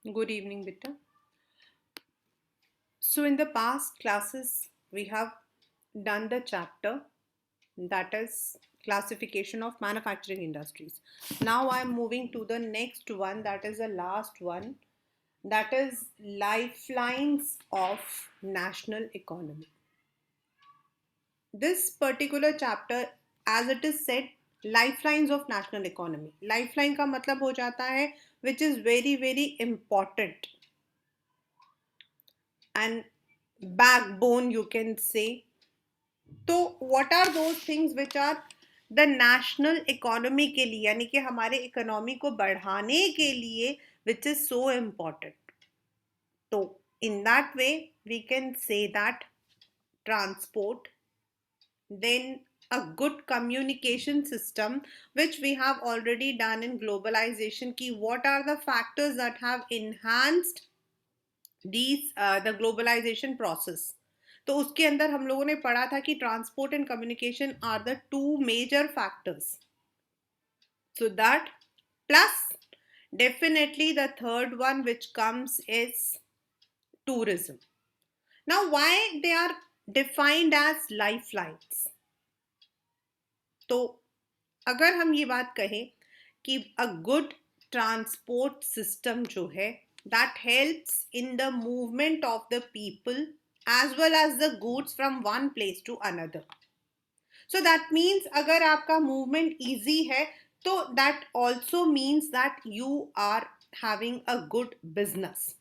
Good evening, Bitta. So, in the past classes, we have done the chapter that is classification of manufacturing industries. Now, I'm moving to the next one, that is the last one, that is lifelines of national economy. This particular chapter, as it is said, lifelines of national economy. Lifeline का मतलब हो जाता है which is very very important and backbone you can say. तो what are those things which are the national economy के लिए यानी कि हमारे इकोनॉमी को बढ़ाने के लिए which is so important. तो in that way we can say that transport, then a good communication system, which we have already done in globalization, ki what are the factors that have enhanced the globalization process. तो उसके अंदर हम लोगों ने पढ़ा था कि transport and communication are the two major factors. So that plus definitely the third one which comes is tourism. Now why they are defined as lifelines? तो अगर हम ये बात कहें कि अ गुड ट्रांसपोर्ट सिस्टम जो है that helps in the movement of the people as well as the goods from one place to another. So that means अगर आपका movement easy है तो that also means that you are having a good business.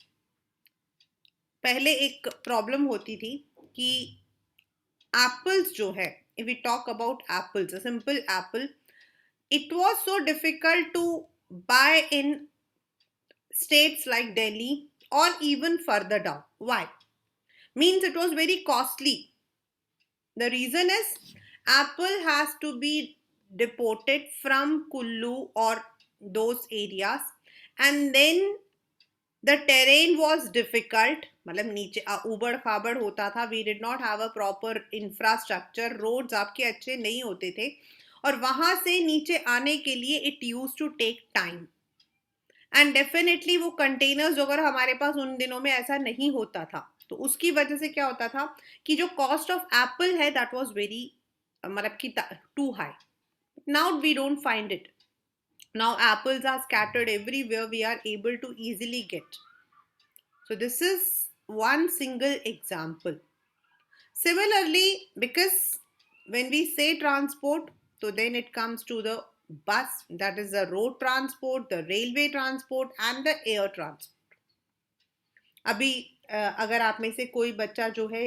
पहले एक problem होती थी कि apples जो है, if we talk about apples, a simple apple, it was so difficult to buy in states like Delhi or even further down. Why? Means it was very costly. The reason is apple has to be deported from Kullu or those areas, and then the terrain was difficult. मतलब नीचे उबड़ खाबड़ होता था. We did not have a proper infrastructure. Roads आपके अच्छे नहीं होते थे और वहां से नीचे आने के लिए it used to take time. And definitely वो कंटेनर्स अगर हमारे पास उन दिनों में ऐसा नहीं होता था तो उसकी वजह से क्या होता था कि जो कॉस्ट ऑफ एप्पल है दैट वाज वेरी मतलब कि too high. Now we don't find it. Now apples are scattered everywhere. We are able to easily get. So this is one single example. Similarly, because when we say transport, so then it comes to the bus, that is the road transport, the railway transport and the air transport. अभी अगर आप में से कोई बच्चा जो है,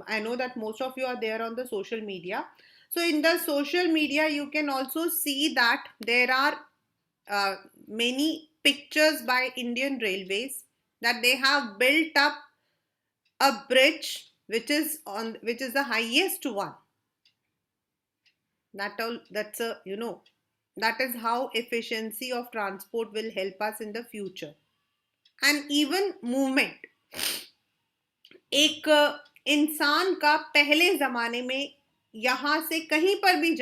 I know that most of you are there on the social media. So in the social media you can also see that there are many pictures by Indian Railways that they have built up a bridge which is the highest one. That's a that is how efficiency of transport will help us in the future. And even movement, एक इंसान का पहले जमाने में यहां से कहीं पर भी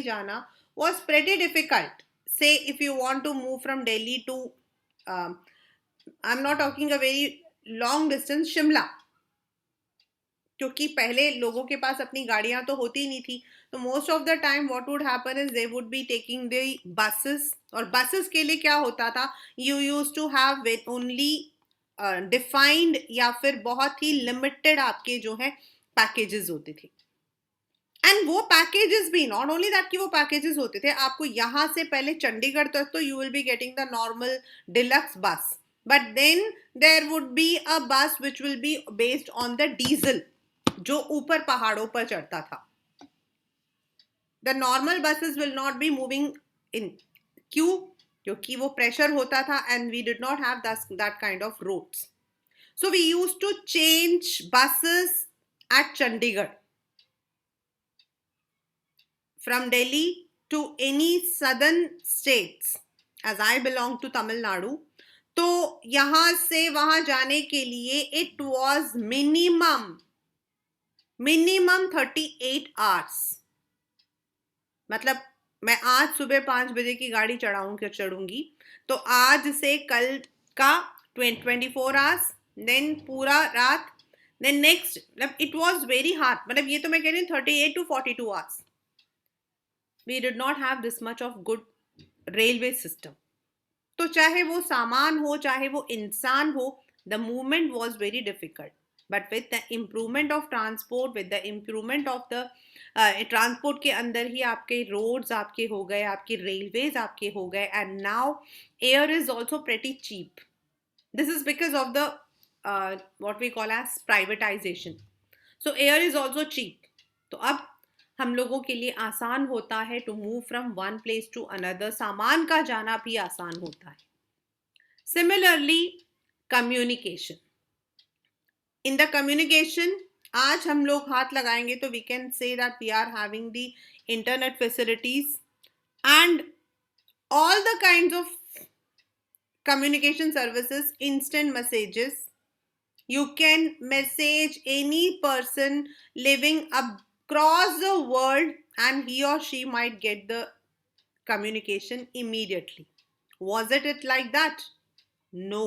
जाना was pretty difficult. Say if you want to move from Delhi to I'm not talking a very long distance, Shimla, क्योंकि पहले लोगों के पास अपनी गाड़ियां तो होती नहीं थी. तो most of the time what would happen is they would be taking the buses. और बसेस के लिए क्या होता था, you use to have only defined या फिर बहुत ही लिमिटेड आपके जो है पैकेजेस होते थे. एंड वो पैकेजेस भी नॉट ओनली दैट कि वो पैकेजेस होते थे, आपको यहाँ से पहले चंडीगढ़ तक तो you will be getting the normal deluxe bus, but then there would be a bus which will be based on the diesel जो ऊपर पहाड़ों पर चढ़ता था. The normal buses will not be moving in. क्यों? क्योंकि वो प्रेशर होता था and we did not have that kind of roads. So we used to change buses at Chandigarh from Delhi to any southern states, as I belong to Tamil Nadu. तो यहां से वहां जाने के लिए it was minimum 38 hours. मतलब मैं आज सुबह 5 बजे की गाड़ी चढ़ूंगी, तो आज से कल का 24 आवर्स, देन पूरा रात, देन नेक्स्ट, मतलब इट वॉज वेरी हार्ड. मतलब ये तो मैं कह रही हूँ 38 to 42 hours. We did not have this much of good railway system. तो चाहे वो सामान हो, चाहे वो इंसान हो, the movement was very difficult. But with the improvement of transport, with the improvement of the transport के अंदर ही आपके रोड्स आपके हो गए, आपके रेलवेज आपके हो गए, and now air is also pretty cheap. This is because of the what we call as privatization. So air is also cheap. तो अब हम लोगों के लिए आसान होता है to move from one place to another. सामान का जाना भी आसान होता है. Similarly communication. In the communication आज हम लोग हाथ लगाएंगे तो we can say that we are having the internet facilities and all the kinds of communication services, instant messages. You can message any person living across the world and he or she might get the communication immediately. Was it like that? No.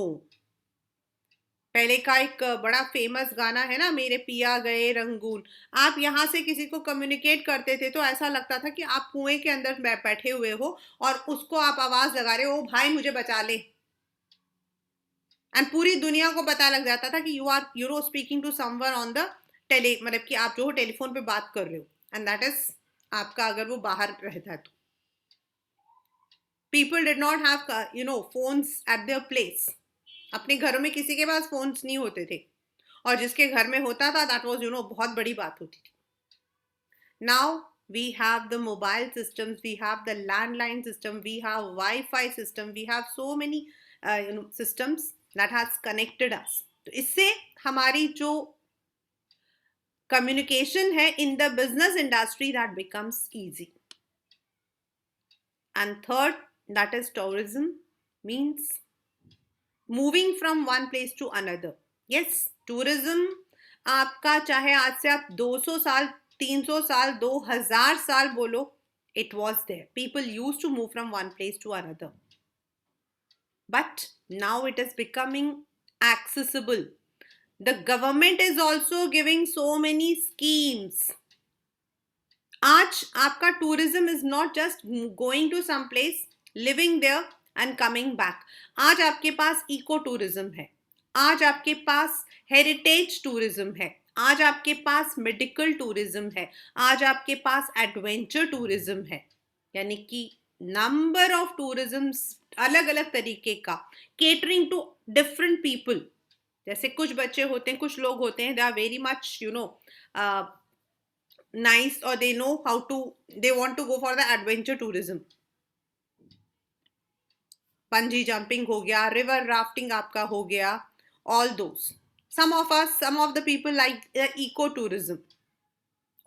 पहले का एक बड़ा famous गाना है ना, मेरे पिया गए रंगून. आप यहाँ से किसी को कम्युनिकेट करते थे तो ऐसा लगता था कि आप कुएं के अंदर बैठे हुए हो और उसको आप आवाज लगा रहे हो, भाई मुझे बचा ले. एंड पूरी दुनिया को पता लग जाता था कि you know speaking to someone on the tele, मतलब कि आप जो हो टेलीफोन पे बात कर रहे हो. एंड दैट इज आपका, अगर वो बाहर रहता है तो. People did not have phones eight their place. अपने घरों में किसी के पास फोन्स नहीं होते थे, और जिसके घर में होता था दैट वाज बहुत बड़ी बात होती थी. Now we have the mobile systems, we have the landline system, we have Wi-Fi system, we have so many systems that has connected us. तो इससे हमारी जो communication है in the business industry, that becomes easy. And third, that is tourism, means moving from one place to another. Yes, tourism आपका चाहे आज से आप 200 साल, 300 साल, 2000 साल बोलो, it was there. People used to move from one place to another. But now it is becoming accessible. The government is also giving so many schemes. आज आपका tourism is not just going to some place, living there and coming back. आज आपके पास eco tourism है, आज आपके पास heritage tourism है, आज आपके पास मेडिकल टूरिज्म है, आज आपके पास एडवेंचर टूरिज्म है. यानी कि नंबर ऑफ टूरिज्म अलग अलग तरीके का, केटरिंग टू डिफरेंट पीपल. जैसे कुछ बच्चे होते हैं, कुछ लोग होते हैं, they are very much nice, और they know how to, they want to go for the adventure tourism. Bungee jumping हो गया, रिवर राफ्टिंग आपका हो गया, all those. Some of the people like the ecotourism,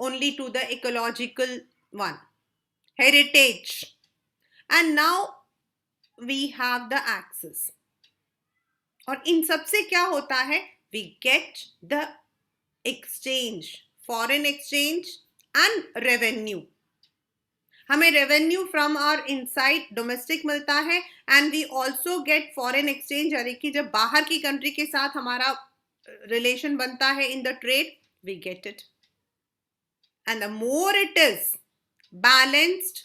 only to the ecological one, heritage. And now we have the access. और इन सब से क्या होता है? We get the exchange, foreign exchange and revenue. हमें revenue from our inside domestic मिलता है, and we also get foreign exchange. यानी कि जब बाहर की कंट्री के साथ हमारा रिलेशन बनता है in the trade, we get it. And the more it is balanced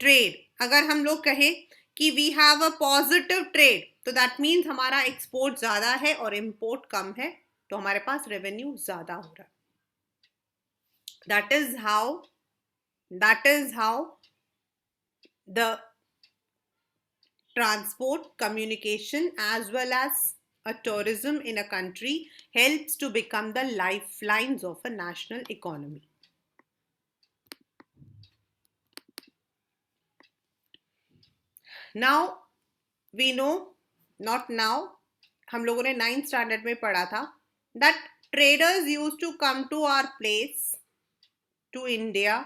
trade. अगर हम लोग कहें कि we have a positive trade, तो दैट मीन्स हमारा एक्सपोर्ट ज्यादा है और इम्पोर्ट कम है, तो हमारे पास रेवेन्यू ज्यादा हो रहा है. That is how the transport, communication, as well as a tourism in a country helps to become the lifelines of a national economy. Now we know, not now, हम लोगों ने 9th स्टैंडर्ड में पढ़ा था, that traders used to come to our place, to India.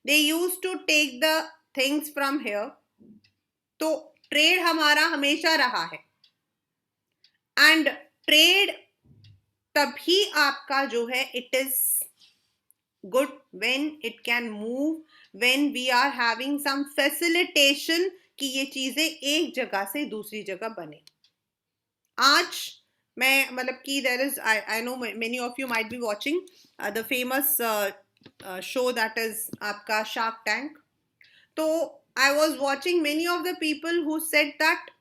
They used to take the things from here. तो trade हमारा हमेशा रहा है, एंड ट्रेड तभी आपका जो है, it is good when it can move, when we are having some facilitation कि ये चीजें एक जगह से दूसरी जगह बने. आज मैं मतलब कि there is I know many of you might be watching the famous show that is आपका शार्क टैंक. तो I was watching many of the people who said that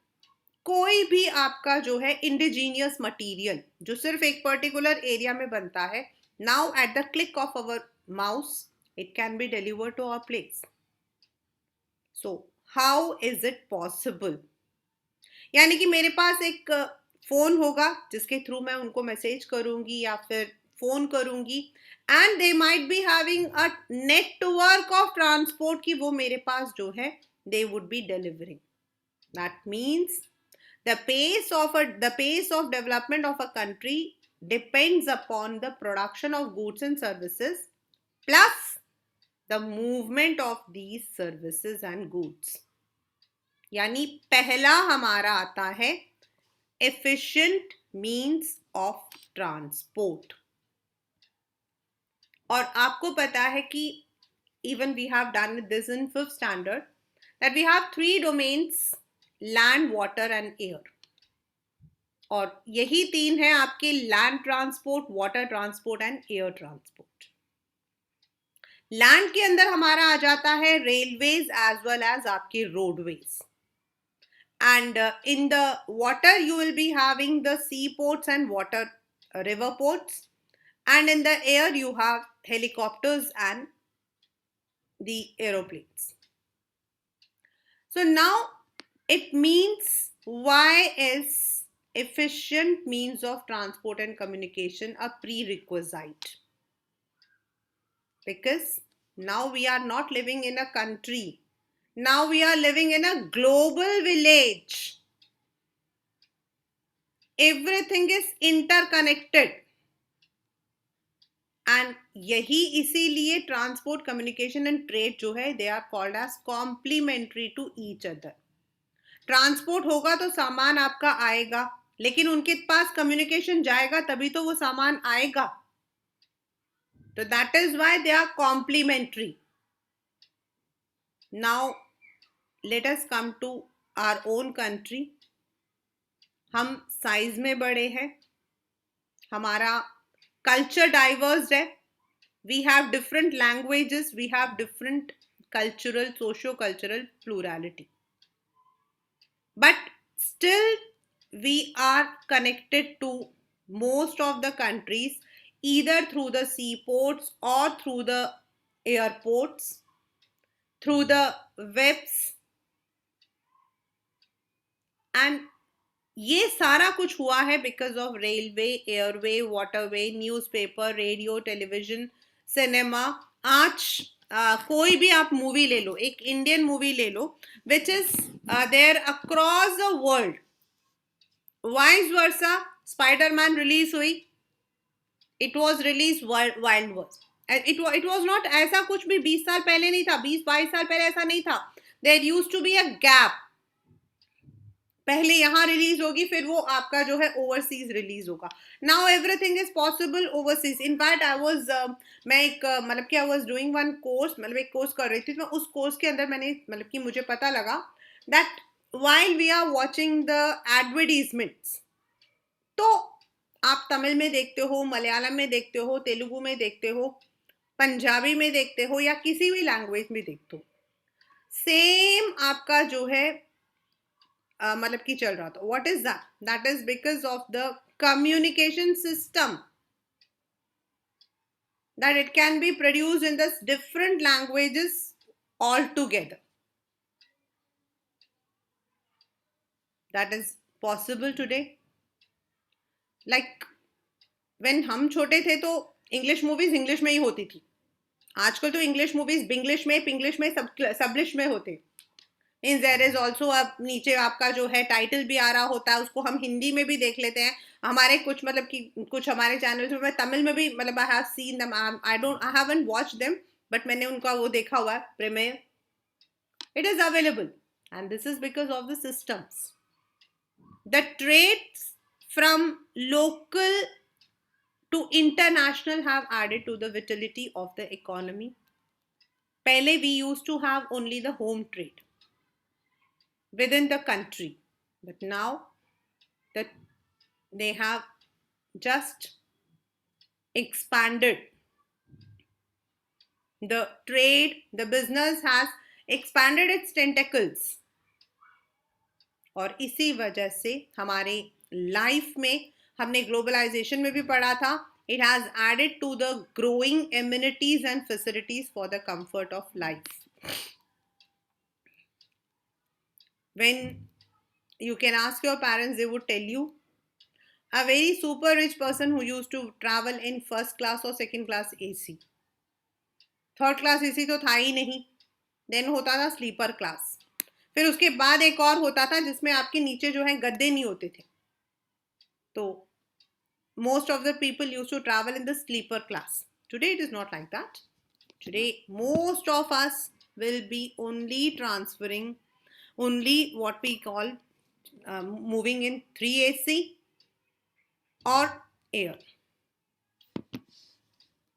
कोई भी आपका जो है इंडिजीनियस मटेरियल जो सिर्फ एक पर्टिकुलर एरिया में बनता है, now at the click of our mouse it can be delivered to our place. So how is it possible? यानी कि मेरे पास एक फोन होगा जिसके थ्रू मैं उनको मैसेज करूंगी या फिर फोन करूंगी, and they might be having a network of transport कि वो मेरे पास जो है दे would B delivering. That means the pace of development of a country depends upon the production of goods and services plus the movement of these services and goods. यानी पहला हमारा आता है efficient means of transport. और आपको पता है कि even we have done this in 5th standard that we have 3 domains: land, water and air. और यही 3 है आपके land transport, water transport and air transport. Land के अंदर हमारा आ जाता है रेलवेज एज वेल एज आपके roadways. And in the water you will be having the seaports and water river ports, and in the air you have helicopters and the aeroplanes. So now it means why is efficient means of transport and communication a prerequisite? Because now we are not living in a country. Now we are living in a global village. Everything is interconnected. And यही इसीलिए transport, communication and trade जो है they are called as complementary to each other. Transport होगा तो सामान आपका आएगा, लेकिन उनके पास कम्युनिकेशन जाएगा तभी तो वो सामान आएगा. तो that is why they are complementary. Now let us come to our own country. हम साइज में बड़े हैं, हमारा कल्चर डाइवर्स है, we have different languages, we have different cultural, socio-cultural plurality. But still we are connected to most of the countries either through the seaports or through the airports, through the webs, and ये सारा कुछ हुआ है because of railway, airway, waterway, newspaper, radio, television, cinema. आज कोई भी आप movie ले लो, एक इंडियन मूवी ले लो which is there across the world. Vice versa Spiderman release हुई, it was release wild verse. It was not ऐसा कुछ भी 20 साल पहले नहीं था, 20-22 साल पहले ऐसा नहीं था. There used to be a gap. पहले यहां रिलीज होगी, फिर वो आपका जो है ओवरसीज रिलीज होगा. Now everything is possible overseas. In fact I was मैं एक मतलब कि I was doing one course, मतलब एक कोर्स कर रही थी. तो उस कोर्स के अंदर मैंने मतलब कि मुझे पता लगा that while we are watching the advertisements, तो आप तमिल में देखते हो, मलयालम में देखते हो, तेलुगु में देखते हो, पंजाबी में देखते हो, या किसी भी लैंग्वेज में देखते हो, सेम आपका जो है मतलब कि चल रहा था. What is that? That is because of the communication system, that it can be produced in the different languages all together. That is possible today. Like when हम छोटे थे तो इंग्लिश मूवीज इंग्लिश में ही होती थी. आजकल तो इंग्लिश मूवीज बिंग्लिश में, पिंग्लिश में, सब्लिश में होते. मीन्स देयर इज ऑल्सो, अब नीचे आपका जो है टाइटल भी आ रहा होता है, उसको हम हिंदी में भी देख लेते हैं. हमारे कुछ मतलब कि कुछ हमारे चैनल्स में मैं तमिल में भी मतलब I have seen them. I haven't watched them, but मैंने उनका वो देखा हुआ है premiere. It is available, and this is because of the systems. The trades from local to international have added to the vitality of the economy. पहले we used to have only the home trade within the country, but now that they have just expanded the trade, the business has expanded its tentacles. और इसी वजह से हमारे life में हमने globalisation में भी पढ़ा था, it has added to the growing amenities and facilities for the comfort of life. When you can ask your parents, they would tell you a very super rich person who used to travel in first class or second class AC. Third class AC तो था ही नहीं, then होता था sleeper class, फिर उसके बाद एक और होता था जिसमें आपके नीचे जो है गद्दे नहीं होते थे. तो most of the people used to travel in the sleeper class. Today it is not like that. Today most of us will be only transferring only what we call moving in 3AC or air.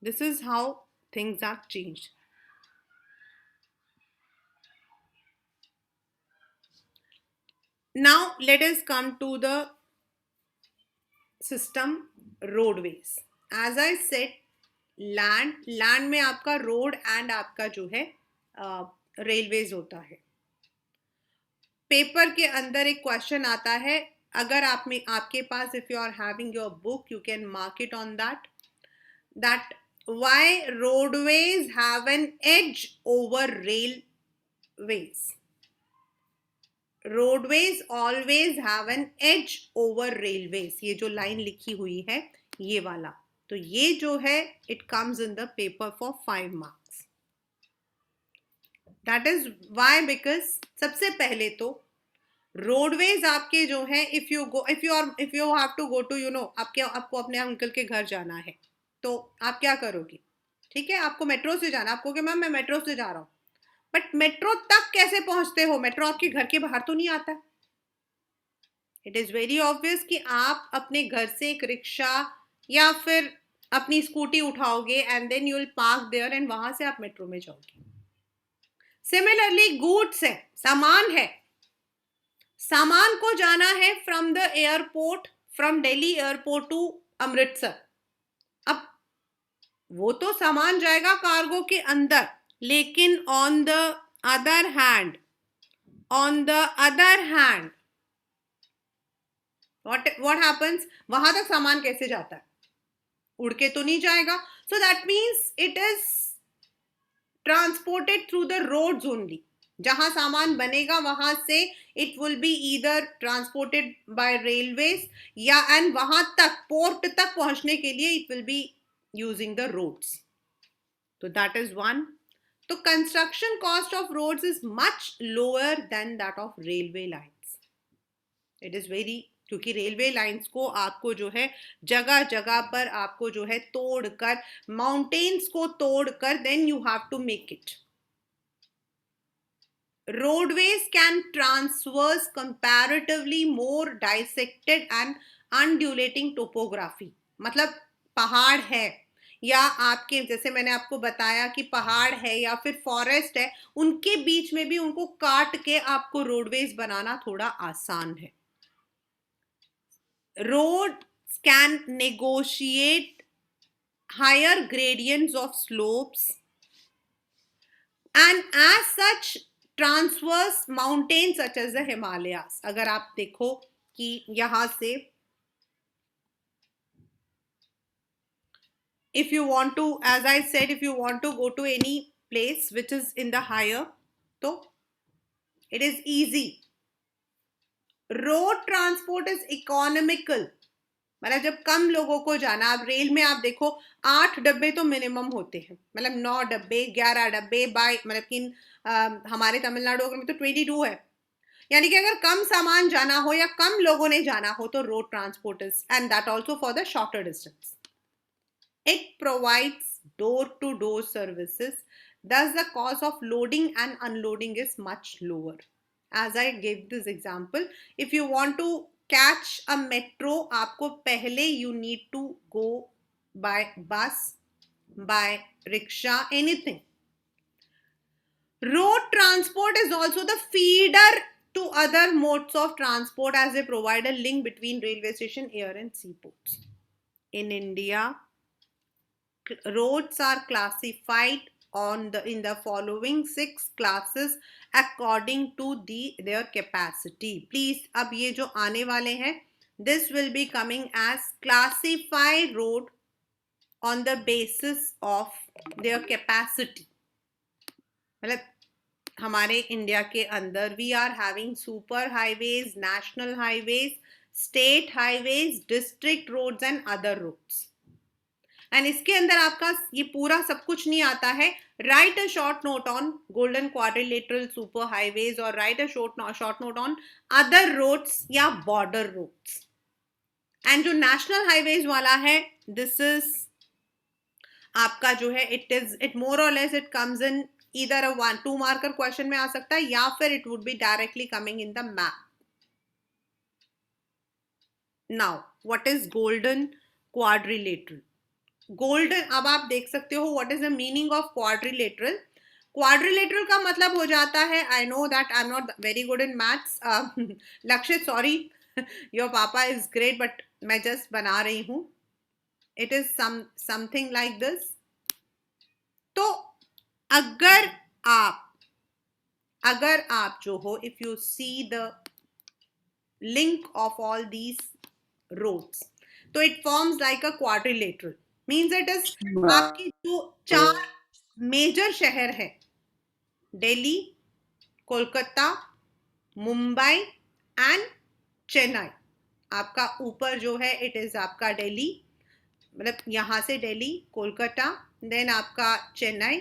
This is how things have changed. Now let us come to the system roadways. As I said, land में आपका road and आपका जो है railways होता है. Paper के अंदर एक क्वेश्चन आता है, अगर आप में आपके पास, if you are having your book, you can mark it on that why roadways have an edge over railways. Roadways always have an edge over railways. ये जो लाइन लिखी हुई है ये वाला, तो ये जो है it comes in the paper for 5 marks. That is why, because सबसे पहले तो रोडवेज आपके जो है, if you have to go to आपको अपने अंकल के घर जाना है, तो आप क्या करोगे? ठीक है, आपको मेट्रो से जाना, आपको कि मैम मैं मेट्रो से जा रहा हूँ, बट मेट्रो तक कैसे पहुंचते हो? मेट्रो आपके घर के बाहर तो नहीं आता. इट इज वेरी ऑब्वियस कि आप अपने घर से एक रिक्शा या फिर अपनी स्कूटी उठाओगे and then you will park there and वहां से आप मेट्रो में जाओगे. सिमिलरली गुड्स है, सामान है, सामान को जाना है from the airport, from Delhi airport to Amritsar. अब वो तो सामान जाएगा कार्गो के अंदर, लेकिन on the other hand what happens, वहां तक सामान कैसे जाता है? उड़ के तो नहीं जाएगा. So that means it is transported through the roads only. जहां सामान बनेगा वहां से it will be either transported by railways या and वहां तक पोर्ट तक पहुंचने के लिए it will be using the roads. So that is one. So construction cost of roads is much lower than that of railway lines. It is very, क्योंकि railway lines को आपको जो है जगह जगह पर आपको जो है तोड़कर, माउंटेन्स को तोड़कर then you have to make it. Roadways can transverse comparatively more dissected and undulating topography. मतलब पहाड़ है या आपके, जैसे मैंने आपको बताया कि पहाड़ है या फिर फॉरेस्ट है, उनके बीच में भी उनको काट के आपको रोडवेज बनाना थोड़ा आसान है. Roads can negotiate higher gradients of slopes and as such transverse mountains such as the Himalayas. अगर आप देखो कि यहां से if you want to, as I said, if you want to go to any place which is in the higher, so it is easy. Road transport is economical. मतलब जब कम लोगों को जाना, आप रेल में आप देखो 8 डब्बे तो मिनिमम होते हैं, मतलब 9 डब्बे 11 डब्बे बाय, मतलब कि हमारे तमिलनाडु में तो 22 है. यानी कि अगर कम सामान जाना हो या कम लोगों ने जाना हो तो road transport is, and that also for the shorter distance. It provides door to door services, thus the cost of loading and unloading is much lower. As I gave this example, if you want to catch a metro, आपको पहले you need to go by bus, by rickshaw, anything. Road transport is also the feeder to other modes of transport as they provide a link between railway station, air and seaports. In India, roads are classified in the following 6 classes according to their capacity. Please, अब ये जो आने वाले हैं, this will be coming as classified road on the basis of their capacity. मतलब हमारे India के अंदर we are having super highways, national highways, state highways, district roads and other roads. And इसके अंदर आपका ये पूरा सब कुछ नहीं आता है. Write a short note on golden quadrilateral super highways और write a short note on other roads या बॉर्डर रोड्स. एंड जो नेशनल हाईवेज वाला है, दिस इज आपका जो है इट मोर और less it comes in either a 1-2 marker question में आ सकता है या फिर it would be directly coming in the map. Now, what is golden quadrilateral? Golden, अब आप देख सकते हो what is the meaning of quadrilateral. Quadrilateral का मतलब हो जाता है, I know that I'm not very good in maths. Lakshit, sorry, your papa is great, but मैं just बना रही हूँ. It is something like this. तो अगर आप जो हो, if you see the link of all these roads, तो it forms like a quadrilateral. Means it is आपके जो 4 मेजर शहर है, दिल्ली, कोलकाता, मुंबई एंड चेन्नई. आपका ऊपर जो है इट इज आपका दिल्ली, मतलब यहां से दिल्ली, कोलकाता, देन आपका चेन्नई,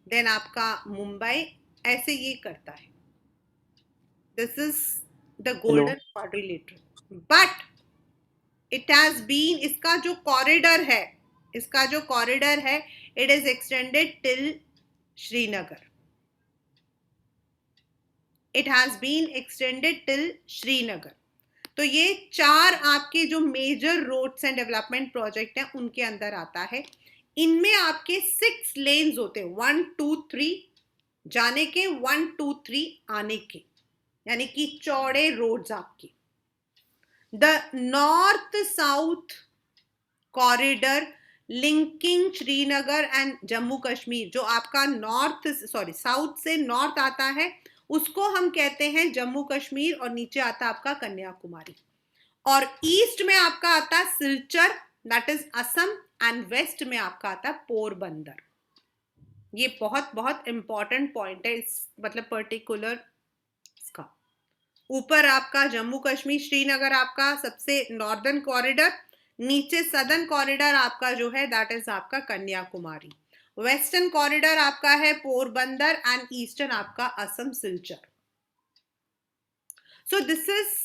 देन आपका मुंबई, ऐसे ये करता है. This is the golden quadrilateral. But it has been, इसका जो कॉरिडोर है it is extended till Srinagar. It has been extended till Srinagar. तो ये 4 आपके जो major roads and development project हैं उनके अंदर आता है. इनमें आपके 6 लेन्स होते हैं, 1 2 3 जाने के, 1 2 3 आने के, यानी कि चौड़े रोड्स आपके. The north south corridor linking Srinagar and Jammu Kashmir, जो आपका साउथ से नॉर्थ आता है उसको हम कहते हैं जम्मू कश्मीर, और नीचे आता है आपका कन्याकुमारी. और ईस्ट में आपका आता है Silchar, that is Assam, and west में आपका आता है पोरबंदर. ये बहुत बहुत इंपॉर्टेंट पॉइंट है इस मतलब पर्टिकुलर इसका. ऊपर आपका जम्मू कश्मीर श्रीनगर आपका सबसे नॉर्दर्न कॉरिडोर, नीचे सदर्न कॉरिडोर आपका जो है दैट इज आपका कन्याकुमारी, वेस्टर्न कॉरिडोर आपका है पोरबंदर एंड ईस्टर्न आपका Assam Silchar. So this is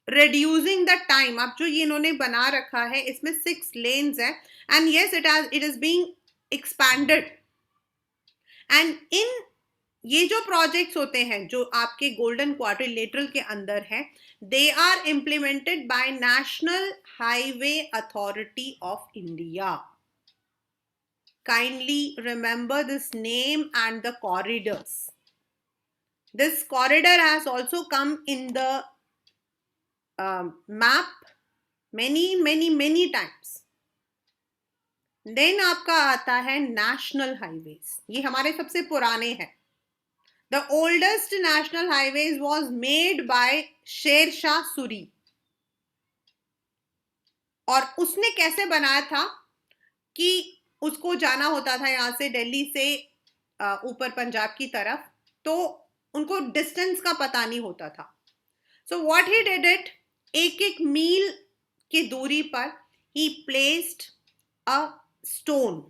reducing the time. अब जो ये इन्होंने बना रखा है इसमें 6 lanes है, and yes it is being expanded. and in ये जो projects होते हैं जो आपके golden quadrilateral के अंदर है, they are implemented by National Highway Authority of India. Kindly remember this name and the corridors. This corridor has also come in the map many times. Then आपका आता है नेशनल हाईवेज. ये हमारे सबसे पुराने हैं. The oldest national highways was made by Sher Shah Suri. और उसने कैसे बनाया था कि उसको जाना होता था यहां से दिल्ली से ऊपर पंजाब की तरफ, तो उनको डिस्टेंस का पता नहीं होता था. So what he did it, एक मील की दूरी पर ही प्लेस्ड अ स्टोन.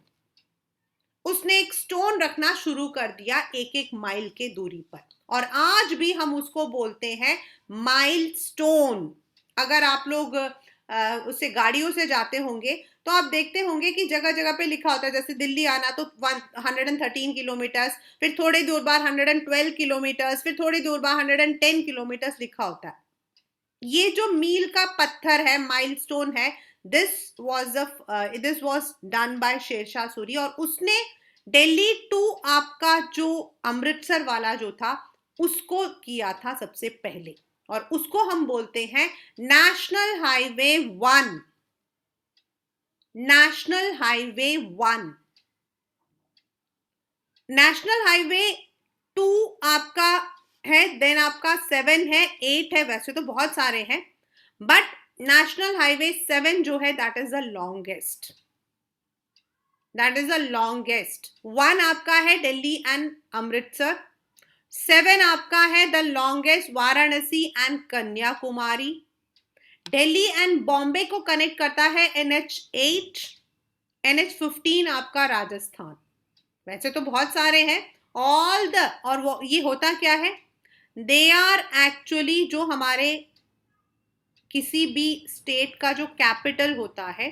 उसने एक स्टोन रखना शुरू कर दिया एक माइल के दूरी पर, और आज भी हम उसको बोलते हैं माइलस्टोन. अगर आप लोग उससे गाड़ियों से जाते होंगे तो आप देखते होंगे कि जगह जगह पे लिखा होता है, जैसे दिल्ली आना तो 113 किलोमीटर, फिर थोड़ी दूर बाद 112 किलोमीटर, फिर थोड़ी दूर बाद 110 किलोमीटर लिखा होता है. ये जो मील का पत्थर है, माइलस्टोन है, this was done by Sher Shah Suri, और उसने दिल्ली टू आपका जो अमृतसर वाला जो था उसको किया था सबसे पहले, और उसको हम बोलते हैं national highway 1। National highway 1। National highway 2 आपका है, देन आपका 7 है, 8 है, वैसे तो बहुत सारे हैं, बट नेशनल हाईवे 7 जो है that is the longest. That is the longest. 1 आपका है दिल्ली एंड अमृतसर, 7 आपका है the longest Varanasi and Kanyakumari. Delhi and Bombay को कनेक्ट करता है NH8, NH15 आपका राजस्थान। वैसे तो बहुत सारे हैं, ऑल द, और वो ये होता क्या है, दे आर एक्चुअली जो हमारे किसी भी स्टेट का जो कैपिटल होता है,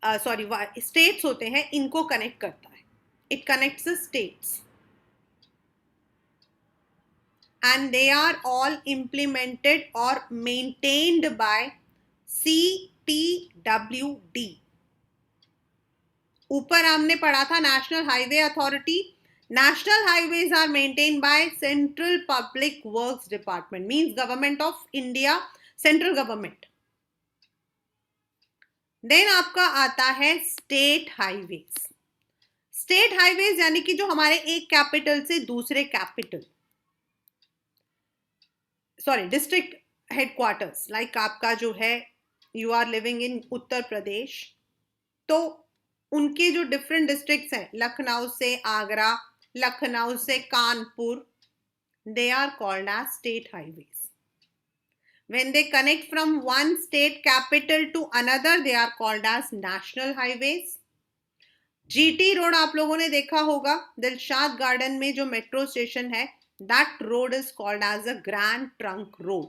सॉरी स्टेट्स होते हैं, इनको कनेक्ट करता है। It connects the states and they are all implemented or maintained by CPWD। ऊपर हमने पढ़ा था national highway authority. National highways are maintained by central public works department, means government of India, central government. Then आपका आता है state highways. State highways यानी कि जो हमारे एक कैपिटल से दूसरे capital, sorry district headquarters, like आपका जो है you are living in Uttar Pradesh, तो उनके जो डिफरेंट डिस्ट्रिक्ट्स हैं, लखनऊ से आगरा, लखनऊ से Kanpur, they are called as state highways. When they connect from one state capital to another, they are called as national highways. GT road आप लोगों ने देखा होगा, दिलशाद गार्डन में जो मेट्रो स्टेशन है, that road is called as a Grand Trunk Road.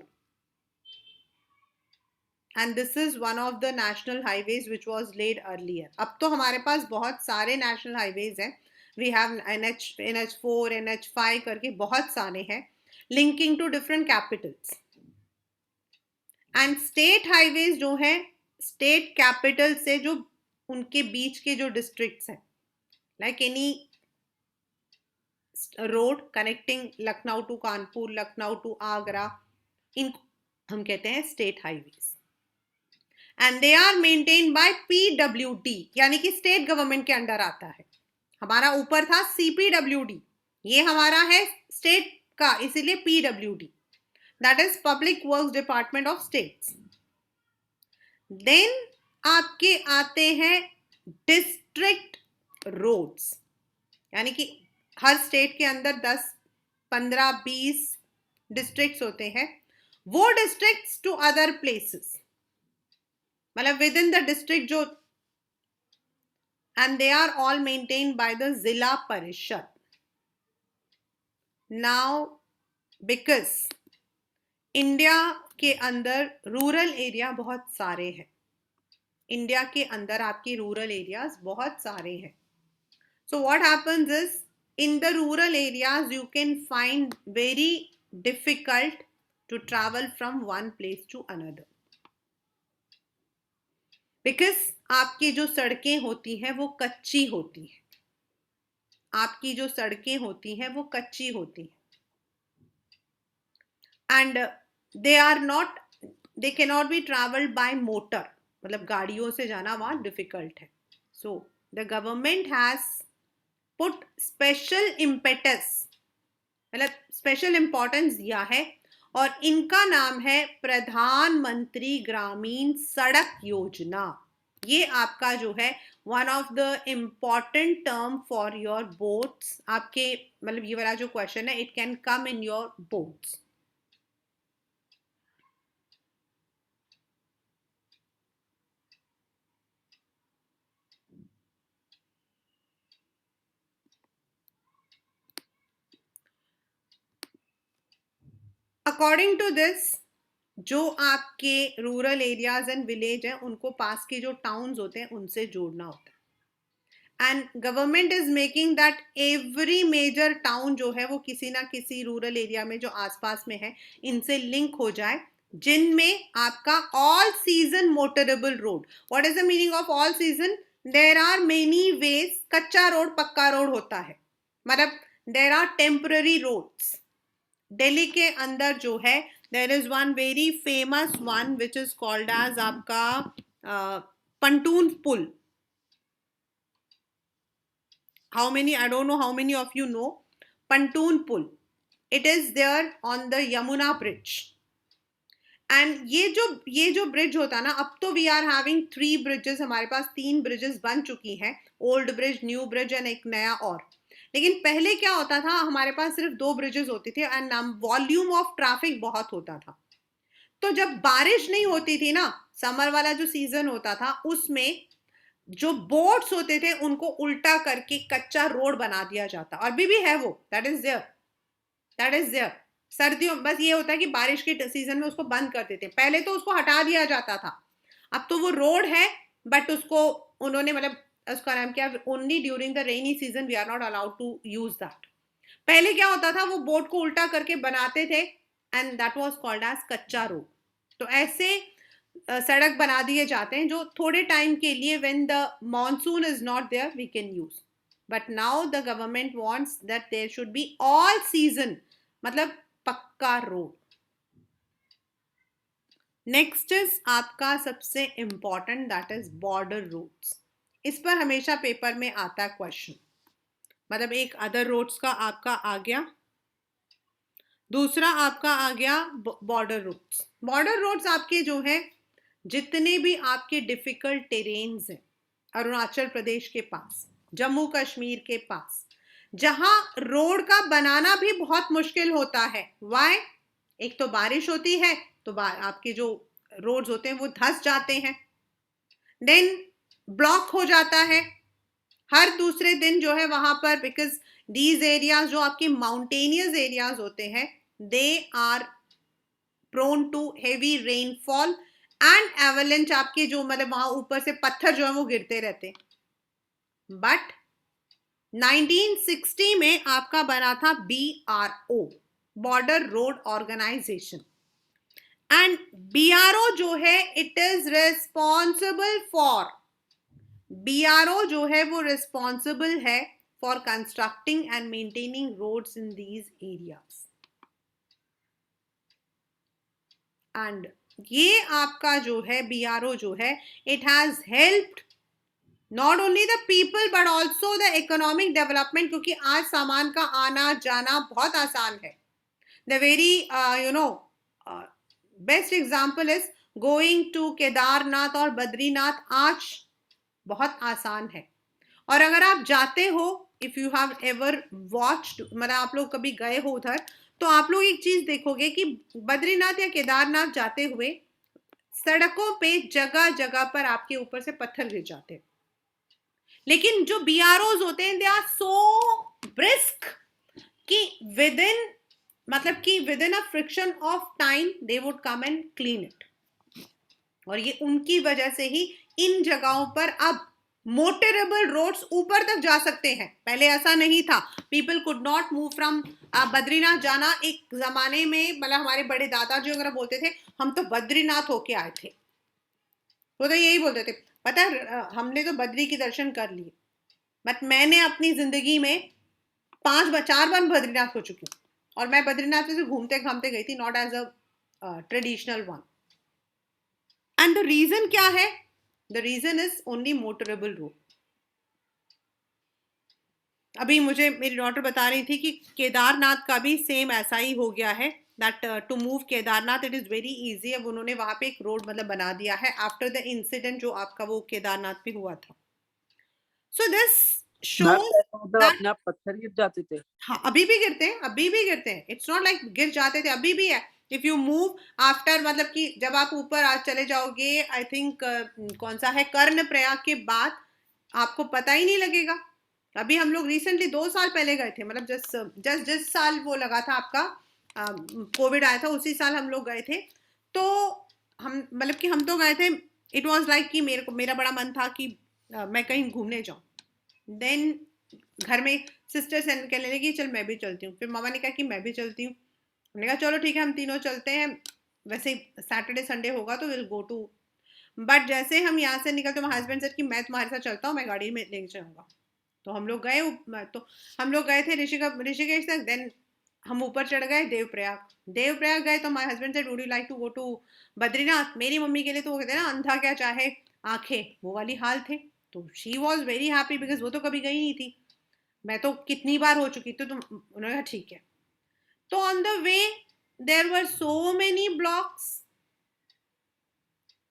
And this is one of the national highways which was laid earlier. अब तो हमारे पास बहुत सारे national highways हैं. We have NH4, NH5 करके बहुत सारे हैं, linking to different capitals. And state highways जो है state capital से जो उनके बीच के जो districts हैं, like any road connecting Lucknow to Kanpur, Lucknow to Agra, इनको हम कहते हैं state highways. And they are maintained by PWD, यानी कि स्टेट गवर्नमेंट के अंडर आता है। हमारा ऊपर था CPWD, ये हमारा है स्टेट का, इसीलिए PWD, that is public works department of states. Then आपके आते हैं डिस्ट्रिक्ट रोड्स, यानी कि हर स्टेट के अंदर 10, 15, 20 डिस्ट्रिक्ट्स होते हैं। वो डिस्ट्रिक्ट्स टू अदर प्लेसेस, मतलब विद इन द डिस्ट्रिक्ट जो, and they are all maintained by the Zila Parishad. Now because India के अंदर रूरल एरिया बहुत सारे हैं, इंडिया के अंदर आपके रूरल एरियाज बहुत सारे हैं। So what happens is, in the rural areas you can find very difficult to travel from one place to another, because आपकी जो सड़कें होती हैं वो कच्ची होती हैं, आपकी जो सड़कें होती हैं वो कच्ची होती हैं, and they are not, they can not be travelled by motor, मतलब गाड़ियों से जाना वहां डिफिकल्ट है। So the government has put special impetus, मतलब स्पेशल इंपॉर्टेंस दिया है, और इनका नाम है प्रधानमंत्री ग्रामीण सड़क योजना। ये आपका जो है one of the important term for your boards, आपके मतलब ये वाला जो क्वेश्चन है it can come in your boards. According to this, जो आपके रूरल एरियाज एंड विलेज हैं उनको पास के जो टाउन्स होते हैं उनसे जोड़ना होता है, and government is making that every major town जो है वो किसी ना किसी रूरल एरिया में जो आसपास में है इनसे लिंक हो जाए, जिनमें आपका all season motorable road. What is the meaning of all season? There are many ways. कच्चा रोड पक्का रोड होता है, मतलब there are temporary roads. Delhi के अंदर जो है, there is one very famous one which is called as आपका पंटून पुल. How many? I don't know how many of you know Pontoon Pull. It is there on the Yamuna Bridge. And ये जो bridge होता है ना, अब तो we are having 3 bridges. हमारे पास 3 ब्रिजेस बन चुकी हैं, old bridge, new bridge and एक नया और. लेकिन पहले क्या होता था, हमारे पास सिर्फ 2 ब्रिजेस होती थी एंड वॉल्यूम ऑफ ट्रैफिक बहुत होता था. तो जब बारिश नहीं होती थी ना, समर वाला जो सीजन होता था, उसमें जो बोट्स होते थे उनको उल्टा करके कच्चा रोड बना दिया जाता. और अभी भी है वो, दैट इज देयर. सर्दियों बस ये होता है कि बारिश के सीजन में उसको बंद कर देते. पहले तो उसको हटा दिया जाता था, अब तो वो रोड है, बट उसको उन्होंने मतलब उसका नाम क्या, only during the rainy season we are not allowed to use that. पहले क्या होता था, वो बोट को उल्टा करके बनाते थे and that was called as kachcha road. तो ऐसे सड़क बना दिए जाते हैं जो थोड़े टाइम के लिए, when the monsoon is not there, we can use. But now the government wants that there should be all season, मतलब पक्का रोड. नेक्स्ट इज आपका सबसे important, that is border roads. इस पर हमेशा पेपर में आता है क्वेश्चन. मतलब एक अदर रोड्स का आपका आ गया, दूसरा आपका आ गया बॉर्डर रोड्स. बॉर्डर रोड्स आपके जो है, जितने भी आपके डिफिकल्ट टेरेन्स हैं, अरुणाचल प्रदेश के पास, जम्मू कश्मीर के पास, जहां रोड का बनाना भी बहुत मुश्किल होता है. वाई? एक तो बारिश होती है तो आपके जो रोड्स होते हैं वो धंस जाते हैं, देन ब्लॉक हो जाता है हर दूसरे दिन जो है वहां पर, बिकॉज दीज एरियाज जो आपके माउंटेनियस एरियाज होते हैं, they are prone to heavy rainfall and avalanche. आपके जो मतलब वहां ऊपर से पत्थर जो है वो गिरते रहते. बट 1960 में आपका बना था BRO, border road organisation. And BRO जो है, it is responsible for, BRO जो है वो रिस्पॉन्सिबल है for constructing and maintaining roads in these areas. And ये आपका जो है BRO जो है, it has helped not only the people but also the economic development, क्योंकि आज सामान का आना जाना बहुत आसान है. The very best example is going to Kedarnath और बद्रीनाथ. आज बहुत आसान है. और अगर आप जाते हो, if you have ever watched, मतलब आप लोग कभी गए हो उधर, तो आप लोग एक चीज देखोगे कि बद्रीनाथ या केदारनाथ जाते हुए सड़कों पे जगह जगह पर आपके ऊपर से पत्थर गिर जाते हैं. लेकिन जो BROs होते हैं, दे आर सो ब्रिस्क कि with in a friction of time they would come and clean it. और ये उनकी वजह से ही इन जगहों पर अब मोटरेबल रोड्स ऊपर तक जा सकते हैं. पहले ऐसा नहीं था. People could not move from Badrinath जाना. एक जमाने में मतलब हमारे बड़े दादाजी वगैरह बोलते थे, हम तो बद्रीनाथ होके आए थे. वो तो यही बोलते थे, पता है हमने तो बद्री की दर्शन कर लिए. बट मैंने अपनी जिंदगी में 4 बार बद्रीनाथ हो चुकी हूँ. और मैं बद्रीनाथ से घूमते घामते गई थी, not as a traditional one. And the reason क्या है? The reason is only motorable road. अभी मुझे मेरी डॉटर बता रही थी कि केदारनाथ का भी सेम ऐसा ही हो गया है, that to move Kedarnath it is very easy. अब उन्होंने वहां पे एक रोड मतलब बना दिया है आफ्टर द इंसिडेंट जो आपका वो केदारनाथ पे हुआ था. सो दिस शोज अपने आप पत्थर गिर जाते थे. हाँ, अभी भी गिरते हैं, अभी भी गिरते हैं. इट्स नॉट लाइक गिर जाते थे, अभी भी है. इफ यू मूव आफ्टर, मतलब कि जब आप ऊपर आज चले जाओगे, आई थिंक कौन सा है, कर्ण प्रयाग के बाद आपको पता ही नहीं लगेगा. अभी हम लोग रिसेंटली 2 साल पहले गए थे, मतलब जिस साल वो लगा था आपका कोविड आया था, उसी साल हम लोग गए थे. तो हम मतलब कि हम तो गए थे, इट वॉज लाइक कि मेरा बड़ा मन था कि मैं कहीं घूमने जाऊं. देन घर में सिस्टर सेंड कहने लगी चल मैं भी चलती हूँ. फिर मामा ने कहा कि मैं भी चलती हूँ. हमने कहा चलो ठीक है, हम तीनों चलते हैं. वैसे सैटरडे संडे होगा तो विल गो टू, बट जैसे हम यहाँ से निकलते, तो हस्बैंड सेड कि मैं तुम्हारे साथ चलता हूँ, मैं गाड़ी में लेके जाऊँगा। तो हम लोग गए, तो हम लोग गए थे ऋषिकेश तक, देन हम ऊपर चढ़ गए देवप्रयाग। देवप्रयाग गए तो my husband said would you like to go to Badrinath. मेरी मम्मी के लिए तो वो कहते हैं ना, अंधा क्या चाहे आंखें, वो वाली हाल थे। तो she was very happy because वो तो कभी गई नहीं थी, मैं तो कितनी बार हो चुकी थी। तो उन्होंने कहा ठीक है। तो on the way there were so many blocks.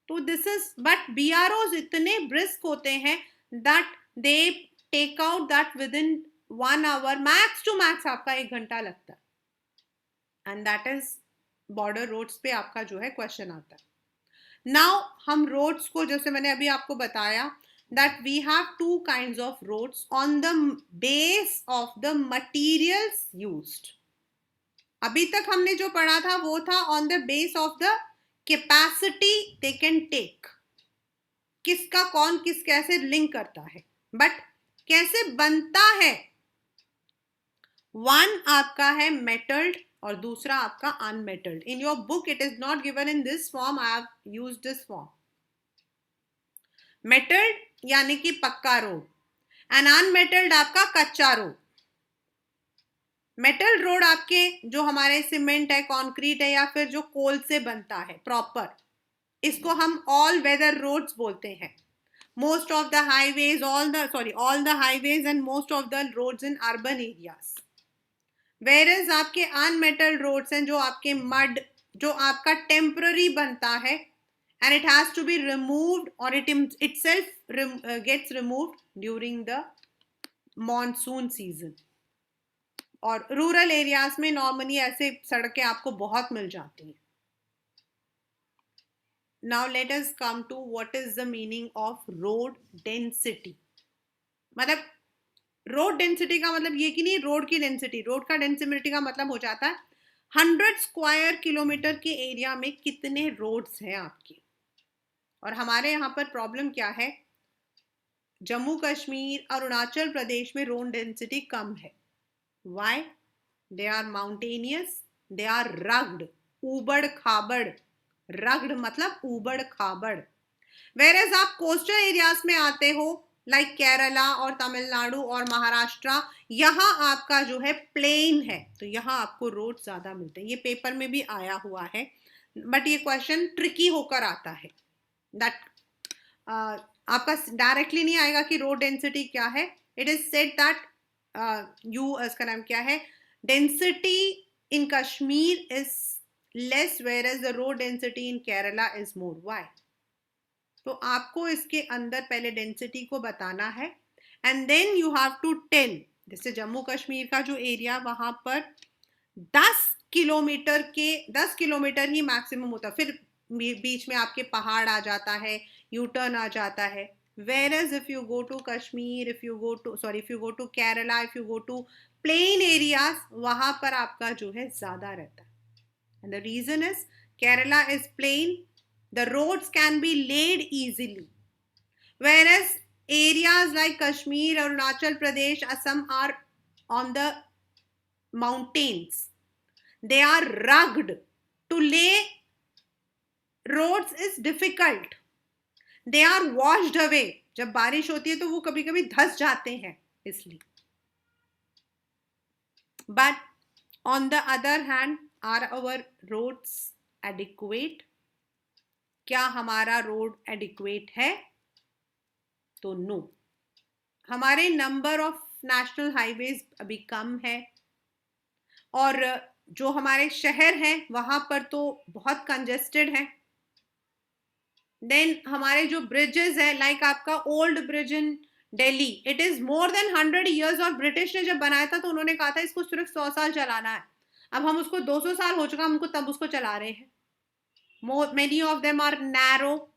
तो दिस इज, बट BROs इतने ब्रिस्क होते हैं that they take out that within 1 hour, max to max आपका 1 घंटा लगता है। And that is border roads पे आपका जो है क्वेश्चन आता है। नाउ हम रोड्स को, जैसे मैंने अभी आपको बताया that we have two kinds of roads on the base of the materials used. अभी तक हमने जो पढ़ा था वो था on the base of the capacity they can take, किसका कौन किस कैसे लिंक करता है, बट कैसे बनता है, वन आपका है मेटल्ड और दूसरा आपका unmetalled. In your book it is not given in this form, I have used this form. Metalled यानी कि पक्का रोड, एंड अनमेटल्ड आपका कच्चा रोड। मेटल रोड आपके जो हमारे सीमेंट है, कंक्रीट है, या फिर जो कोल से बनता है प्रॉपर, इसको हम ऑल वेदर रोड्स बोलते हैं। Most of the highways, all the highways and most of the roads in urban areas. Where आपके अनमेटल रोड्स हैं जो आपके मड, जो आपका टेम्पररी बनता है, and it has to be removed, or it itself gets removed during the monsoon season. और rural areas में नॉर्मली ऐसे सड़कें आपको बहुत मिल जाती हैं। Now let us come to what is the meaning of road density. मतलब रोड डेंसिटी का मतलब ये कि नहीं रोड की डेंसिटी, रोड का डेंसिटी का मतलब हो जाता है 100 स्क्वायर किलोमीटर के एरिया में कितने रोड्स हैं आपकी। और हमारे यहाँ पर प्रॉब्लम क्या है, जम्मू कश्मीर, अरुणाचल प्रदेश में रोड डेंसिटी कम है। Why? They are mountainous, they are rugged, ऊबड़ खाबड़। रग्ड मतलब ऊबड़ खाबड़। वेर एज आप कोस्टल एरियाज में आते हो, लाइक केरला और तमिलनाडु और महाराष्ट्र, यहाँ आपका जो है प्लेन है, तो यहाँ आपको रोड ज्यादा मिलते हैं। ये पेपर में भी आया हुआ है, बट ये क्वेश्चन ट्रिकी होकर आता है। दैट आपका डायरेक्टली नहीं आएगा कि रोड डेंसिटी क्या है। इट इज सेड दैट इसका नाम क्या है, density in Kashmir is less whereas the road density in Kerala is more. Why? तो आपको इसके अंदर पहले डेंसिटी को बताना है, and then you have to tell. जैसे जम्मू कश्मीर का जो एरिया, वहां पर 10 किलोमीटर ही मैक्सिमम होता है, फिर बीच में आपके पहाड़ आ जाता है, यू टर्न आ जाता है। Whereas if you go to Kashmir, if you go to Kerala, if you go to plain areas, वहां पर आपका जो है ज्यादा रहता है। And the reason is Kerala is plain, the roads can be laid easily. Whereas areas like Kashmir, Arunachal Pradesh, Assam are on the mountains. They are rugged. To lay roads is difficult. They are washed away. जब बारिश होती है तो वो कभी कभी धस जाते हैं, इसलिए। But on the other hand, are our roads adequate? क्या हमारा रोड एडिक्वेट है? तो नो। हमारे नंबर ऑफ नेशनल हाईवेज अभी कम है, और जो हमारे शहर हैं वहां पर तो बहुत कंजेस्टेड है। देन हमारे जो ब्रिजेस है, लाइक आपका old bridge in Delhi, it is more than 100 years, और ब्रिटिश ने जब बनाया था तो उन्होंने कहा था इसको सिर्फ 100 साल चलाना है। अब हम उसको 200 साल हो चुका, हमको तब उसको चला रहे हैं। Many of them are narrow.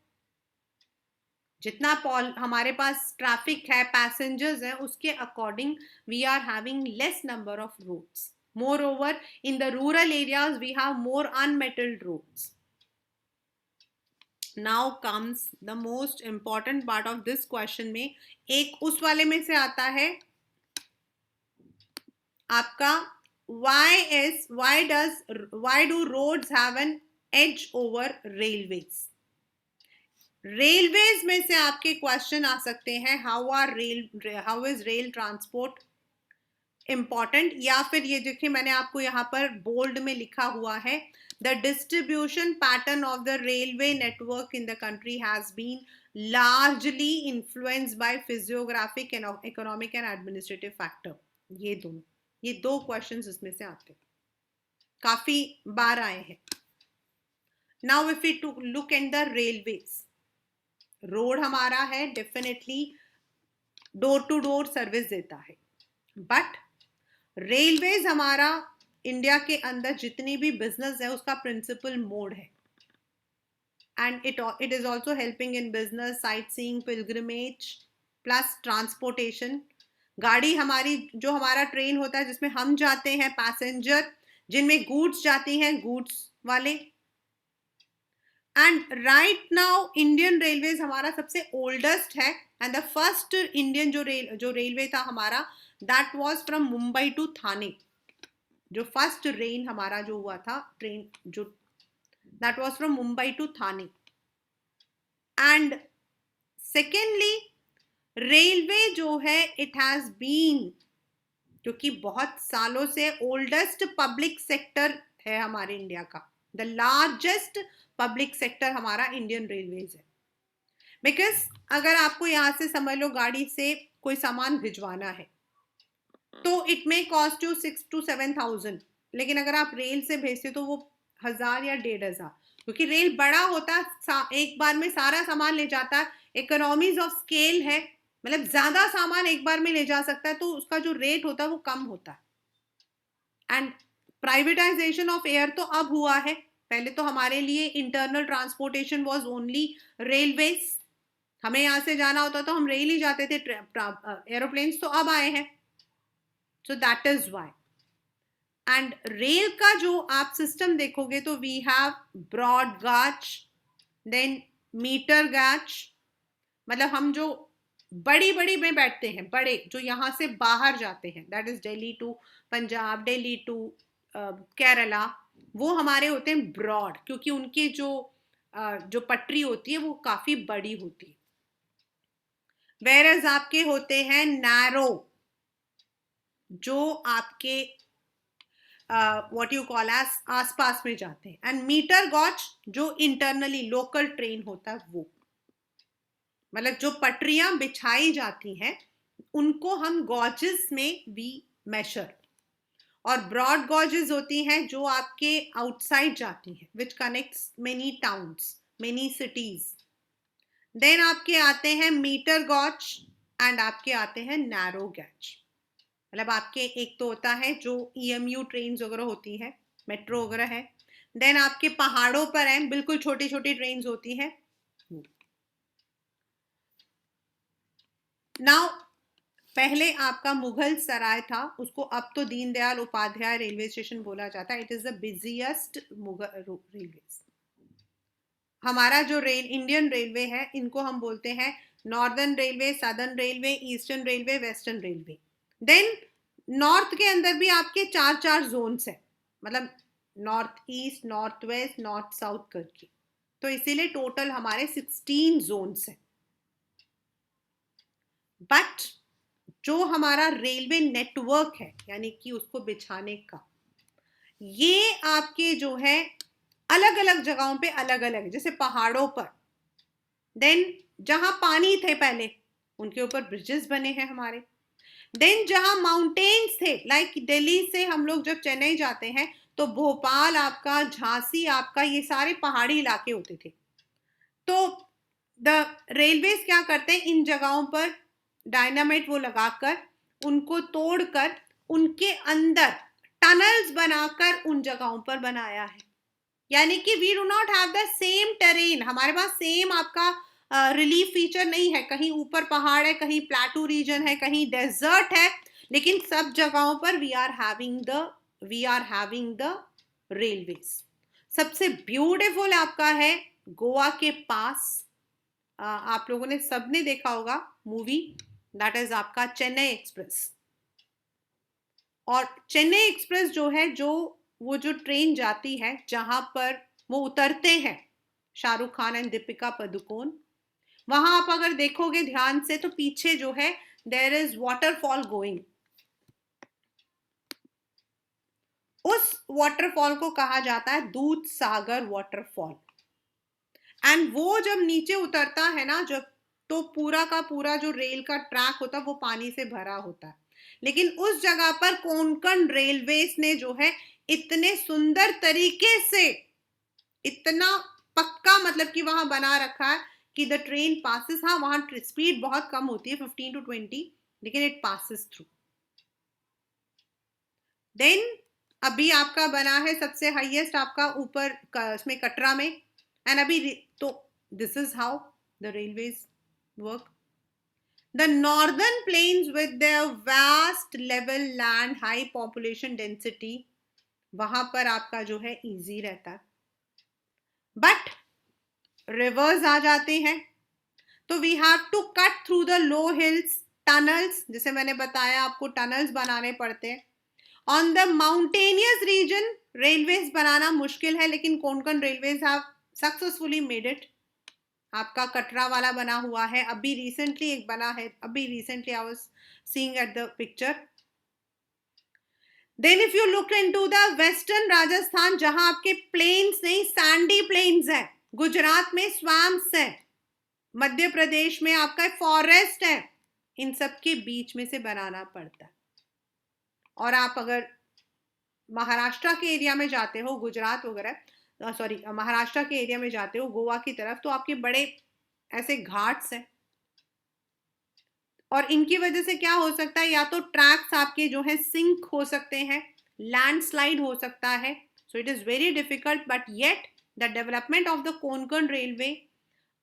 जितना हमारे पास ट्रैफिक है, पैसेंजर्स है, उसके according we are having less number of roads. Moreover, in the rural areas, we have more unmetalled roads. Now comes the most important part of this question में, एक उस वाले में से आता है आपका why do roads have an edge over railways. Railways में से आपके क्वेश्चन आ सकते हैं, how is rail transport important, या फिर ये देखिए मैंने आपको यहाँ पर बोल्ड में लिखा हुआ है, the distribution pattern of the railway network in the country has been largely influenced by physiographic and economic and administrative factor. ये दो क्वेश्चंस इसमें से आते हैं, काफी बार आए हैं. Now if we to look at the railways, road हमारा है definitely door to door service देता है, बट रेलवेज हमारा इंडिया के अंदर जितनी भी बिजनेस है उसका प्रिंसिपल मोड है. And it is also helping in business, sight seeing, pilgrimage plus transportation. गाड़ी हमारी जो हमारा ट्रेन होता है जिसमें हम जाते हैं पैसेंजर, जिनमें गुड्स जाती हैं गुड्स वाले. And right now Indian railways हमारा सबसे ओल्डेस्ट है, एंड द फर्स्ट इंडियन जो रेलवे था हमारा, that was from Mumbai to Thane. जो फर्स्ट रेन हमारा जो हुआ था ट्रेन, जो that was from Mumbai to Thane. And secondly railway जो है इट हैज बीन, क्योंकि बहुत सालों से ओल्डेस्ट पब्लिक सेक्टर है हमारे इंडिया का, द लार्जेस्ट पब्लिक सेक्टर हमारा इंडियन रेलवेज है. बिकॉज अगर आपको यहां से समझ लो गाड़ी से कोई सामान भिजवाना है तो it may cost you 6 to 7,000, लेकिन अगर आप रेल से भेजते तो वो 1,000 या 1,500, क्योंकि रेल बड़ा होता, एक बार में सारा सामान ले जाता, इकोनॉमीज ऑफ स्केल है, मतलब ज्यादा सामान एक बार में ले जा सकता है, तो उसका जो रेट होता है वो कम होता है. एंड प्राइवेटाइजेशन ऑफ एयर तो अब हुआ है, पहले तो हमारे लिए internal transportation was only railways. हमें यहाँ से जाना होता तो हम रेल ही जाते थे, एरोप्लेन्स तो अब आए हैं. So that is why. And rail का जो आप सिस्टम देखोगे तो we have broad gauge, then metre gauge, मतलब हम जो बड़ी बड़ी में बैठते हैं, बड़े जो यहाँ से बाहर जाते हैं, that is Delhi to Punjab, Delhi to Kerala, वो हमारे होते हैं ब्रॉड, क्योंकि उनकी जो पटरी होती है वो काफी बड़ी होती है. वेरएज आपके होते हैं नैरो, जो आपके व्हाट यू कॉल एज आसपास में जाते हैं. एंड मीटर गॉज जो इंटरनली लोकल ट्रेन होता है, वो मतलब जो पटरियां बिछाई जाती हैं उनको हम गॉजेस में वी मेजर. और ब्रॉड गॉजेस होती हैं जो आपके आउटसाइड जाती हैं, which connects many towns, many cities. Then आपके आते हैं मीटर गॉज एंड आपके आते हैं नैरो गॉज. मतलब आपके एक तो होता है जो EMU ट्रेन वगैरह होती है, मेट्रो वगैरह है. देन आपके पहाड़ों पर हैं, बिल्कुल छोटी छोटी ट्रेन होती हैं. नाउ पहले आपका मुगल सराय था, उसको अब तो दीनदयाल उपाध्याय रेलवे स्टेशन बोला जाता है. It is the busiest railway. हमारा जो इंडियन रेलवे है, इनको हम बोलते हैं northern railway, southern railway, eastern railway, western railway. Then north के अंदर भी आपके 4 जोन्स है, मतलब north east, north west, north south करके, तो इसीलिए टोटल हमारे 16 जोन्स है. बट जो हमारा रेलवे नेटवर्क है, यानी कि उसको बिछाने का, ये आपके जो है अलग अलग जगहों पे अलग अलग, जैसे पहाड़ों पर, देन जहां पानी थे पहले उनके ऊपर ब्रिजेस बने हैं हमारे. देन जहां माउंटेन्स थे, लाइक दिल्ली से हम लोग जब चेन्नई जाते हैं तो भोपाल आपका, झांसी आपका, ये सारे पहाड़ी इलाके होते थे. तो द रेलवेज क्या करते हैं, इन जगहों पर डायनामाइट वो लगाकर, उनको तोड़कर, उनके अंदर टनल्स बनाकर उन जगहों पर बनाया है. यानी कि we do not have the same terrain, हमारे पास सेम आपका रिलीफ फीचर नहीं है, कहीं ऊपर पहाड़ है, कहीं प्लेटू रीजन है, कहीं डेजर्ट है, लेकिन सब जगहों पर we are having the railways. सबसे ब्यूटीफुल आपका है गोवा के पास, आप लोगों ने सबने देखा होगा मूवी, दैट इज आपका चेन्नई एक्सप्रेस. और चेन्नई एक्सप्रेस जो है, जो वो जो ट्रेन जाती है जहां पर वो उतरते हैं, शाहरुख खान एंड दीपिका पादुकोण। वहां आप अगर देखोगे ध्यान से तो पीछे जो है देयर इज वाटरफॉल गोइंग। उस वाटरफॉल को कहा जाता है दूध सागर वाटरफॉल। एंड वो जब नीचे उतरता है ना, जब, तो पूरा का पूरा जो रेल का ट्रैक होता है वो पानी से भरा होता है। लेकिन उस जगह पर कोंकण रेलवेज ने जो है इतने सुंदर तरीके से, इतना पक्का मतलब कि वहां बना रखा है कि द ट्रेन पासिस। हाँ, वहां स्पीड बहुत कम होती है, 15 to 20, लेकिन इट पासिस थ्रू। देन अभी आपका बना है सबसे हाईएस्ट आपका ऊपर इसमें कटरा में। एंड अभी तो this is how the railways work. The northern plains with their vast level land, high population density, वहां पर आपका जो है इजी रहता है। बट रिवर्स आ जाते हैं तो we have to cut through the low hills, tunnels, जैसे मैंने बताया आपको टनल्स बनाने पड़ते हैं। On the mountainous region railways बनाना मुश्किल है, लेकिन Konkan railways have successfully made it. आपका कटरा वाला बना हुआ है, अभी रिसेंटली एक बना है, अभी recently I was seeing at the picture. Then if you look into the western Rajasthan, जहां आपके प्लेन्स नहीं सैंडी प्लेन्स है, गुजरात में स्वैम्प्स है, मध्य प्रदेश में आपका फॉरेस्ट है, इन सब के बीच में से बनाना पड़ता है। और आप अगर महाराष्ट्र के एरिया में जाते हो, गुजरात वगैरह, सॉरी महाराष्ट्र के एरिया में जाते हो गोवा की तरफ, तो आपके बड़े ऐसे घाट्स हैं। और इनकी वजह से क्या हो सकता है, या तो ट्रैक्स आपके जो है सिंक हो सकते हैं, लैंडस्लाइड हो सकता है। So it is very difficult, but yet the development of the Konkan railway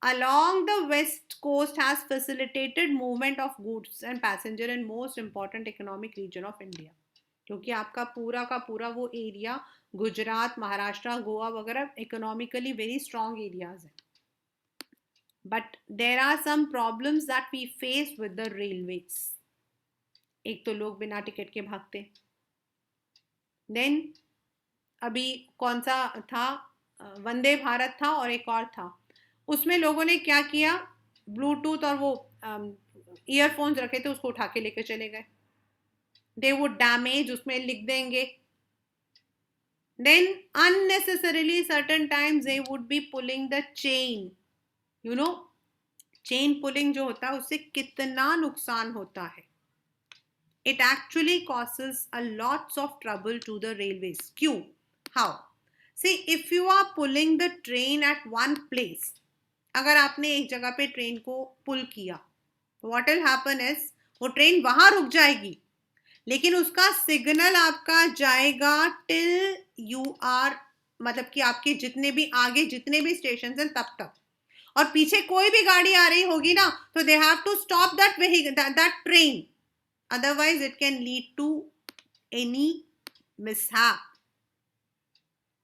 along the west coast has facilitated movement of goods and passenger in most important economic region of India। क्योंकि आपका पूरा का पूरा वो area Gujarat, Maharashtra, Goa वगैरह economically very strong areas है। But there are some problems that we face with the railways. एक तो लोग बिना टिकट के भागते। देन अभी कौन सा था, वंदे भारत था और एक और था, उसमें लोगों ने क्या किया, ब्लूटूथ और वो ईयरफोन्स रखे थे उसको उठा के लेके चले गए। दे वुड डैमेज, उसमें लिख देंगे। Then unnecessarily certain times they would be pulling the chain, you know, chain pulling जो होता है उससे कितना नुकसान होता है। It actually causes a lots of trouble to the railways। क्यों? How? See, if you are pulling the train at one place, अगर आपने एक जगह पे ट्रेन को पुल किया, what will happen is वो ट्रेन वहां रुक जाएगी, लेकिन उसका सिग्नल आपका जाएगा टिल यू आर, मतलब कि आपके जितने भी आगे जितने भी स्टेशन हैं तब तक। और पीछे कोई भी गाड़ी आ रही होगी ना, तो they have to stop that that train, otherwise it can lead to any mishap.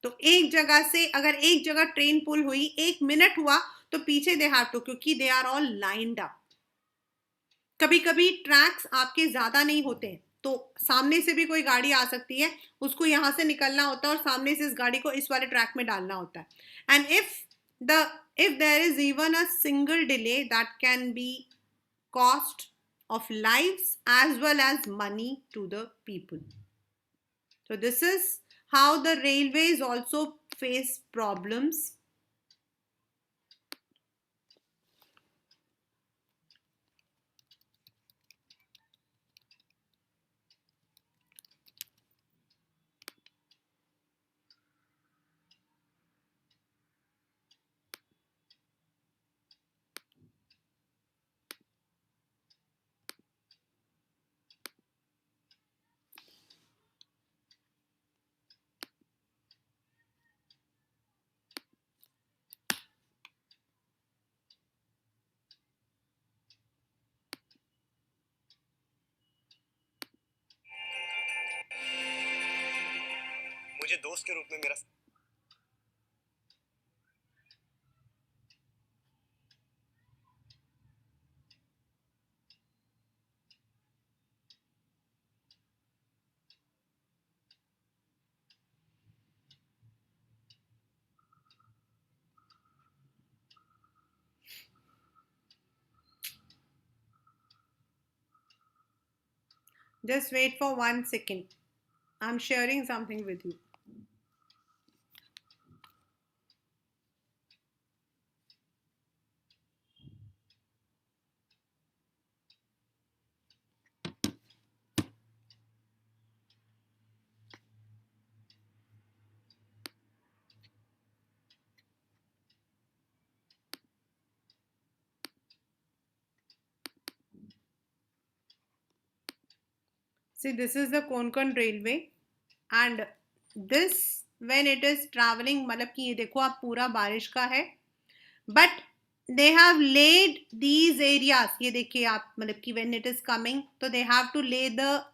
तो एक जगह से अगर एक जगह ट्रेन पुल हुई, 1 मिनट हुआ, तो पीछे दे हैव टू, क्योंकि they are all lined up. कभी कभी ट्रैक्स आपके ज्यादा नहीं होते, तो सामने से भी कोई गाड़ी आ सकती है, उसको यहां से निकलना होता है और सामने से इस गाड़ी को इस वाले ट्रैक में डालना होता है। And the if there is even a single delay, that can be cost of lives as well as money to the people। So this is how the railways also face problems। मुझे दोस्त के रूप में मेरा Just wait for 1 second. I'm sharing something with you. See, this is the Konkan Railway, and this when it is traveling, मतलब कि ये देखो आप पूरा बारिश का है, but they have laid these areas. ये देखिए आप मतलब कि when it is coming, तो they have to lay the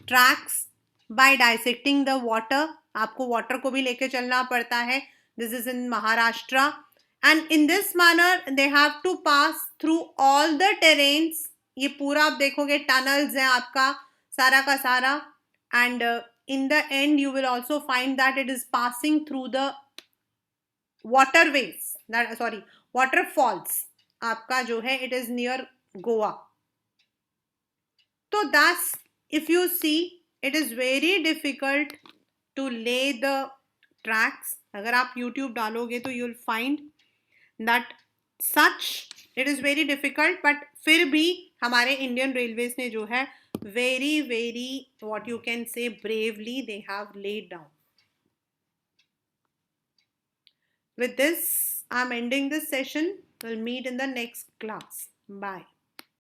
tracks by dissecting the water. आपको water को भी लेके चलना पड़ता है. This is in Maharashtra, and in this manner they have to pass through all the terrains. ये पूरा आप देखोगे tunnels है आपका सारा का सारा, and in the end you will also find that it is passing through the waterways, that sorry, waterfalls आपका जो है it is near Goa. So that's, if you see, it is very difficult to lay the tracks. अगर आप YouTube डालोगे तो you'll find that such it is very difficult, but फिर भी हमारे Indian Railways ने जो है very what you can say bravely they have laid down. With this, I'm ending this session. We'll meet in the next class. Bye.